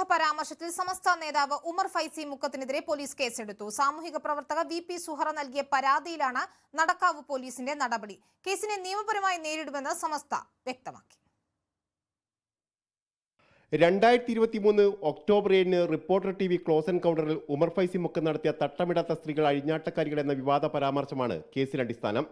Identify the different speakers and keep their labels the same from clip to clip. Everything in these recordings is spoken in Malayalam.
Speaker 1: വിരുദ്ധ പരാമർശത്തിൽ സമസ്ത നേതാവ് ഉമർ ഫൈസി മുക്കത്തിനെതിരെ പോലീസ് കേസെടുത്തു. സാമൂഹിക പ്രവർത്തക VP സുഹറ നൽകിയ പരാതിയിലാണ് നടക്കാവ് പോലീസിന്റെ നടപടി. കേസിനെ നിയമപരമായി നേരിടുമെന്ന് സമസ്ത വ്യക്തമാക്കി.
Speaker 2: 2023 ഒക്ടോബർ 7 റിപ്പോർട്ടർ TV ക്ലോസ് എൻകൗണ്ടറിൽ ഉമർ ഫൈസി മുക്കം നടത്തിയ തട്ടമിടാത്ത സ്ത്രീകൾ അഴിഞ്ഞാട്ടക്കാരികൾ എന്ന വിവാദ പരാമർശമാണ് കേസിന് അടിസ്ഥാനം.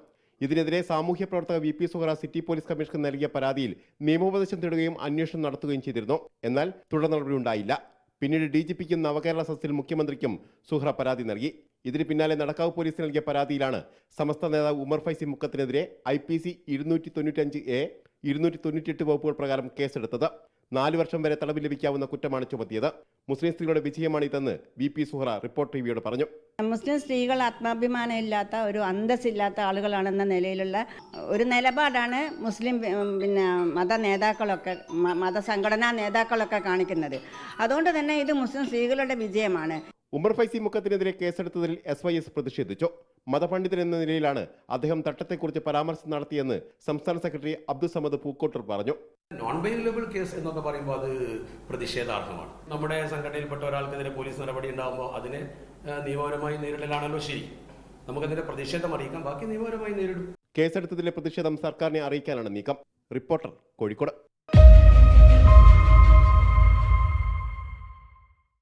Speaker 2: ഇതിനെതിരെ സാമൂഹ്യ പ്രവർത്തക VP സുഹറ സിറ്റി പോലീസ് കമ്മീഷണർക്ക് നൽകിയ പരാതിയിൽ നിയമോപദേശം തേടുകയും അന്വേഷണം നടത്തുകയും ചെയ്തിരുന്നു. എന്നാൽ തുടർ നടപടിയുണ്ടായില്ല. പിന്നീട് DGPക്കും നവകേരള സദസ്സിൽ മുഖ്യമന്ത്രിക്കും സുഹറ പരാതി നൽകി. ഇതിന് പിന്നാലെ നടക്കാവ് പോലീസിന് നൽകിയ പരാതിയിലാണ് സമസ്ത നേതാവ് ഉമർ ഫൈസി മുക്കത്തിനെതിരെ IPC 295A 298 വകുപ്പുകൾ പ്രകാരം കേസെടുത്തത്. 4 വർഷം വരെ തടവ് ലഭിക്കാവുന്ന കുറ്റമാണ് ചുമത്തിയത്. മുസ്ലിം സ്ത്രീകളുടെ വിജയമാണ് ഇതെന്ന് VP സുഹറ റിപ്പോർട്ടർ TVയോട് പറഞ്ഞു.
Speaker 3: മുസ്ലിം സ്ത്രീകൾ ആത്മാഭിമാനം ഇല്ലാത്ത ഒരു അന്തസ്സില്ലാത്ത ആളുകളാണെന്ന നിലയിലുള്ള ഒരു നിലപാടാണ് മുസ്ലിം മത നേതാക്കളൊക്കെ മതസംഘടനാ നേതാക്കളൊക്കെ കാണിക്കുന്നത്. അതുകൊണ്ട് തന്നെ ഇത് മുസ്ലിം സ്ത്രീകളുടെ വിജയമാണ്.
Speaker 2: ഉമർ ഫൈസി മുക്കത്തിനെതിരെ കേസെടുത്തതിൽ SYS പ്രതിഷേധിച്ചു. മതപണ്ഡിതൻ എന്ന നിലയിലാണ് അദ്ദേഹം തട്ടത്തെക്കുറിച്ച് പരാമർശം നടത്തിയെന്ന് സംസ്ഥാന സെക്രട്ടറി അബ്ദുൾ സമദ് പൂക്കോട്ടൂർ പറഞ്ഞു.
Speaker 4: നോൺ ബെയിലബിൾ കേസ് എന്നൊക്കെ പറയുമ്പോൾ അത് പ്രതിഷേധാർഹമാണ്. നമ്മുടെ സംഘടനയിൽപ്പെട്ട ഒരാൾക്കെതിരെ പോലീസ് നടപടി ഉണ്ടാകുമ്പോൾ അതിനെ നിയമപരമായി നേരിടലാണല്ലോ ശരി. നമുക്കതിന്റെ പ്രതിഷേധം അറിയിക്കാം, ബാക്കി നിയമപരമായി നേരിടും.
Speaker 2: കേസെടുത്തതിലെ പ്രതിഷേധം സർക്കാരിനെ അറിയിക്കാനാണ് നീക്കം. റിപ്പോർട്ടർ, കോഴിക്കോട്.